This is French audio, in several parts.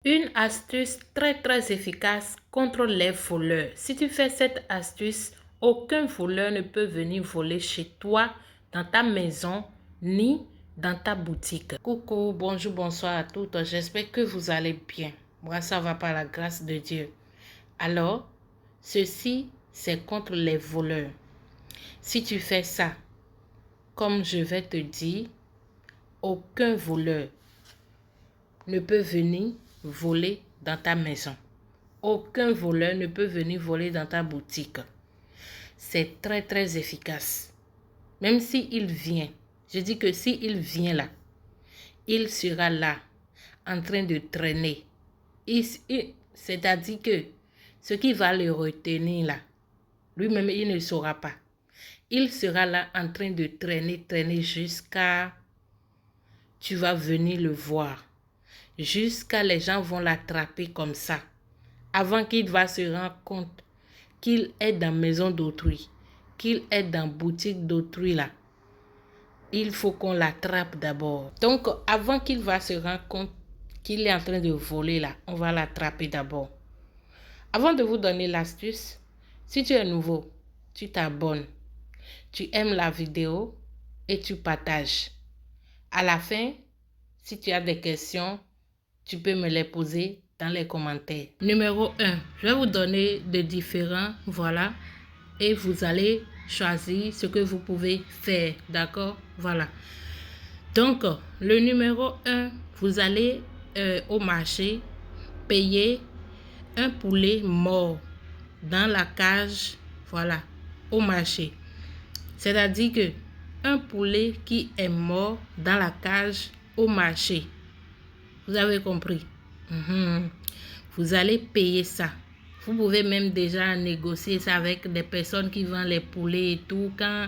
Une astuce très efficace contre les voleurs. Si tu fais cette astuce, aucun voleur ne peut venir voler chez toi, dans ta maison, ni dans ta boutique. Coucou, bonjour, bonsoir à toutes. J'espère que vous allez bien. Moi, ça va par la grâce de Dieu. Alors, ceci, c'est contre les voleurs. Si tu fais ça, comme je vais te dire, aucun voleur ne peut venir voler dans ta maison. Aucun voleur ne peut venir voler dans ta boutique. C'est très efficace. Même s'il vient, je dis que s'il vient là, il sera là, en train de traîner. C'est-à-dire que ce qui va le retenir là, lui-même, il ne saura pas. Il sera là en train de traîner jusqu'à tu vas venir le voir. Jusqu'à les gens vont l'attraper comme ça. Avant qu'il va se rendre compte qu'il est dans la maison d'autrui, qu'il est dans la boutique d'autrui là. Il faut qu'on l'attrape d'abord. Donc, avant qu'il va se rendre compte qu'il est en train de voler là, on va l'attraper d'abord. Avant de vous donner l'astuce, si tu es nouveau, tu t'abonnes, tu aimes la vidéo et tu partages. À la fin, si tu as des questions, tu peux me les poser dans les commentaires. Numéro 1, je vais vous donner de différents, voilà, et vous allez choisir ce que vous pouvez faire, d'accord, voilà. Donc, le numéro 1, vous allez au marché payer un poulet mort dans la cage, voilà, au marché. C'est-à-dire que un poulet qui est mort dans la cage au marché. Vous avez compris? Vous allez payer ça. Vous pouvez même déjà négocier ça avec des personnes qui vendent les poulets et tout. Quand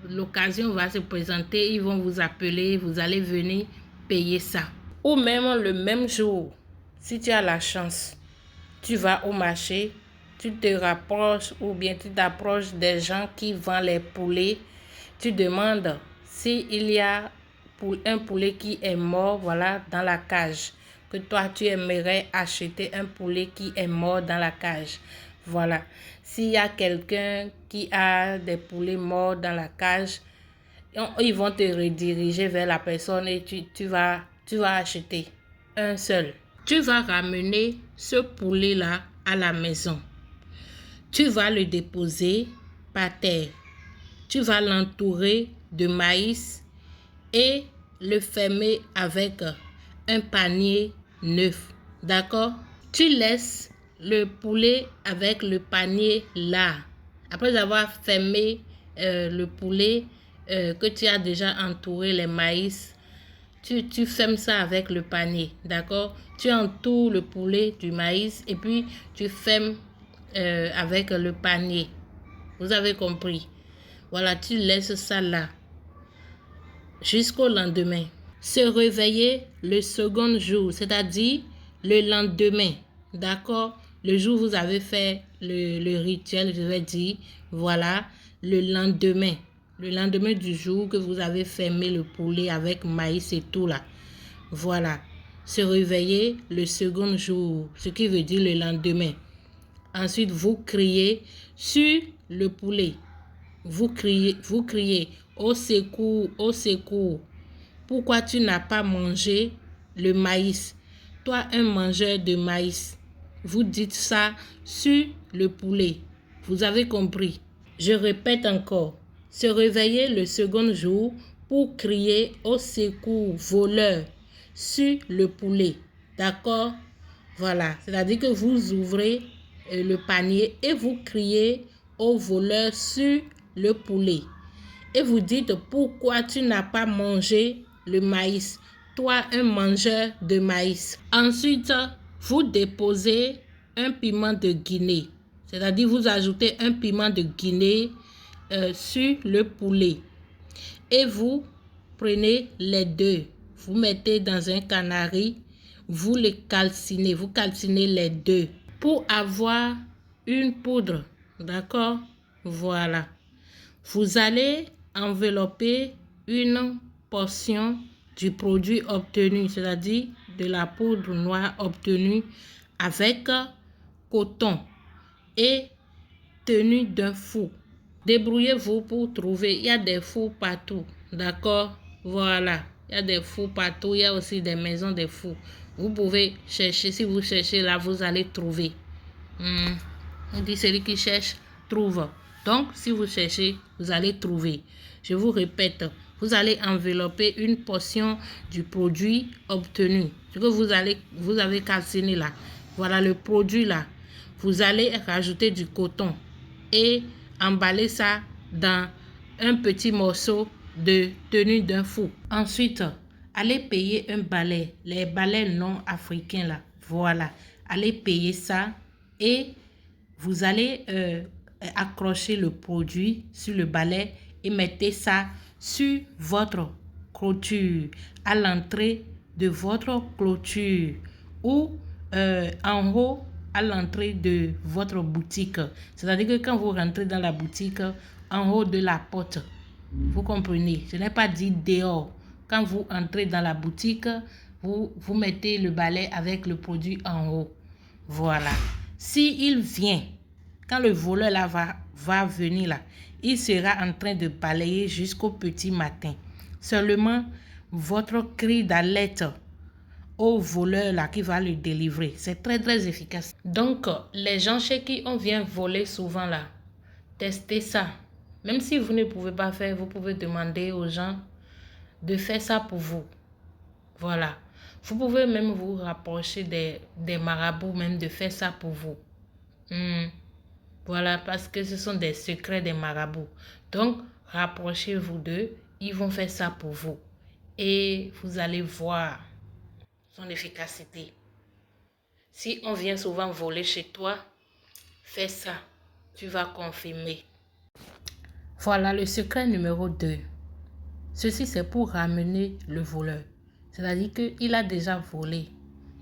l'occasion va se présenter, ils vont vous appeler, vous allez venir payer ça. Ou même le même jour, si tu as la chance, tu vas au marché, tu te rapproches ou bien tu t'approches des gens qui vendent les poulets. Tu demandes s'il y a un poulet qui est mort, voilà, dans la cage. Que toi, tu aimerais acheter un poulet qui est mort dans la cage. Voilà. S'il y a quelqu'un qui a des poulets morts dans la cage, ils vont te rediriger vers la personne et tu vas acheter un seul. Tu vas ramener ce poulet-là à la maison. Tu vas le déposer par terre. Tu vas l'entourer de maïs et le fermer avec un panier neuf. D'accord? Tu laisses le poulet avec le panier là. Après avoir fermé le poulet que tu as déjà entouré les maïs, tu fermes ça avec le panier. D'accord? Tu entoures le poulet du maïs et puis tu fermes avec le panier. Vous avez compris? Voilà, tu laisses ça là jusqu'au lendemain. Se réveiller le second jour, c'est-à-dire le lendemain. D'accord? Le jour où vous avez fait le rituel, je vais dire, voilà, le lendemain. Le lendemain du jour que vous avez fermé le poulet avec maïs et tout là. Voilà. Se réveiller le second jour, ce qui veut dire le lendemain. Ensuite, vous criez sur le poulet. Vous criez, au secours, au secours. Pourquoi tu n'as pas mangé le maïs? Toi, un mangeur de maïs. Vous dites ça sur le poulet. Vous avez compris? Je répète encore. Se réveiller le second jour pour crier au secours, voleur, sur le poulet. D'accord? Voilà. C'est-à-dire que vous ouvrez le panier et vous criez au voleur sur le poulet. Et vous dites pourquoi tu n'as pas mangé le maïs. Toi, un mangeur de maïs. Ensuite, vous déposez un piment de Guinée. C'est-à-dire vous ajoutez un piment de Guinée sur le poulet. Et vous prenez les deux. Vous mettez dans un canari. Vous les calcinez. Vous calcinez les deux. Pour avoir une poudre. D'accord? Voilà. Vous allez envelopper une portion du produit obtenu, c'est-à-dire de la poudre noire obtenue avec coton et tenue d'un four. Débrouillez-vous pour trouver. Il y a des fours partout. D'accord? Voilà. Il y a des fours partout. Il y a aussi des maisons des fours. Vous pouvez chercher. Si vous cherchez là, vous allez trouver. On dit celui qui cherche, trouve. Donc, si vous cherchez, vous allez trouver. Je vous répète, vous allez envelopper une portion du produit obtenu. Ce que vous avez calciné là. Voilà le produit là. Vous allez rajouter du coton et emballer ça dans un petit morceau de tenue d'un four. Ensuite, allez payer un balai, les balais non africains là. Voilà, allez payer ça et vous allez accrocher le produit sur le balai et mettez ça sur votre clôture, à l'entrée de votre clôture ou en haut à l'entrée de votre boutique. C'est-à-dire que quand vous rentrez dans la boutique, en haut de la porte, vous comprenez, je n'ai pas dit dehors. Quand vous entrez dans la boutique, vous mettez le balai avec le produit en haut. Voilà. S'il vient, quand le voleur là va venir là, il sera en train de balayer jusqu'au petit matin. Seulement, votre cri d'alerte au voleur là qui va le délivrer. C'est très très efficace. Donc, les gens chez qui on vient voler souvent là, testez ça. Même si vous ne pouvez pas faire, vous pouvez demander aux gens de faire ça pour vous. Voilà. Vous pouvez même vous rapprocher des marabouts, même de faire ça pour vous. Voilà, parce que ce sont des secrets des marabouts. Donc, rapprochez-vous d'eux, ils vont faire ça pour vous. Et vous allez voir son efficacité. Si on vient souvent voler chez toi, fais ça. Tu vas confirmer. Voilà le secret numéro 2. Ceci, c'est pour ramener le voleur. C'est-à-dire qu'il a déjà volé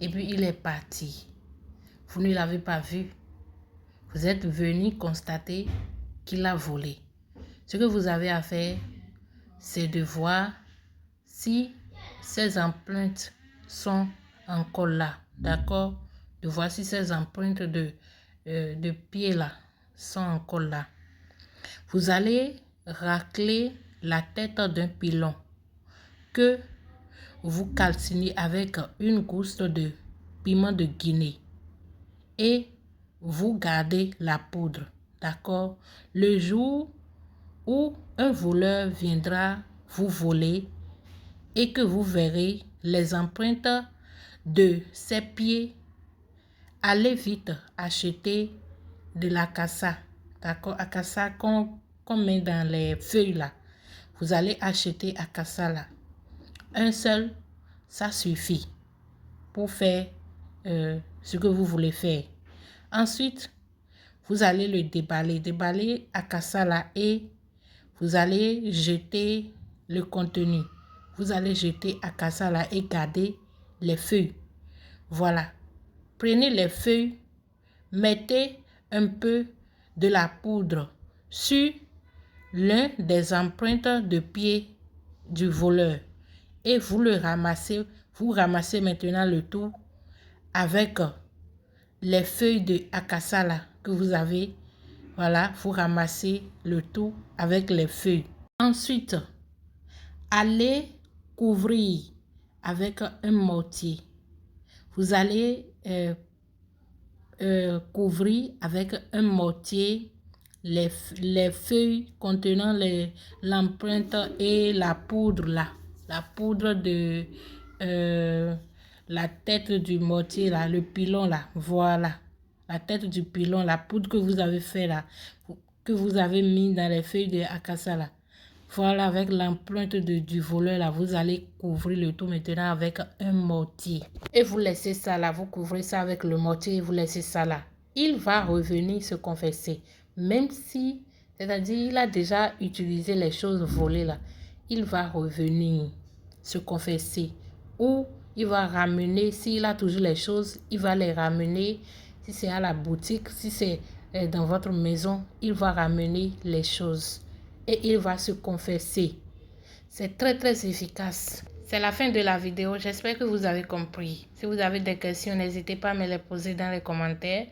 et puis il est parti. Vous ne l'avez pas vu. Vous êtes venu constater qu'il a volé. Ce que vous avez à faire, c'est de voir si ces empreintes sont encore là. D'accord? De voir si ces empreintes de pieds là sont encore là. Vous allez racler la tête d'un pilon que vous calcinez avec une gousse de piment de Guinée et vous gardez la poudre. D'accord? Le jour où un voleur viendra vous voler et que vous verrez les empreintes de ses pieds, allez vite acheter de l'acassa. D'accord? Acassa qu'on met dans les feuilles là. Vous allez acheter acassa là. Un seul, ça suffit pour faire ce que vous voulez faire. Ensuite, vous allez le déballer. Déballer acassa là et vous allez jeter le contenu. Vous allez jeter acassa là et garder les feuilles. Voilà. Prenez les feuilles, mettez un peu de la poudre sur l'un des empreintes de pied du voleur et vous le ramassez. Vous ramassez maintenant le tout avec les feuilles de acassa là que vous avez. Voilà, vous ramassez le tout avec les feuilles. Ensuite, allez couvrir avec un mortier. Vous allez couvrir avec un mortier les feuilles contenant l'empreinte et la poudre là. La poudre de la tête du mortier là, le pilon là. Voilà. La tête du pilon, la poudre que vous avez fait là, que vous avez mis dans les feuilles de acassa là. Voilà, avec l'empreinte du voleur là, vous allez couvrir le tout maintenant avec un mortier. Et vous laissez ça là, vous couvrez ça avec le mortier et vous laissez ça là. Il va revenir se confesser. Même si, c'est-à-dire il a déjà utilisé les choses volées là, il va revenir se confesser. Ou il va ramener, s'il a toujours les choses, il va les ramener. Si c'est à la boutique, si c'est dans votre maison, il va ramener les choses. Et il va se confesser. C'est très très efficace. C'est la fin de la vidéo. J'espère que vous avez compris. Si vous avez des questions, n'hésitez pas à me les poser dans les commentaires.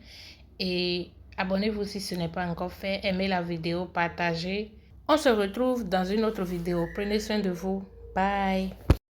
Et abonnez-vous si ce n'est pas encore fait. Aimez la vidéo, partagez. On se retrouve dans une autre vidéo. Prenez soin de vous. Bye.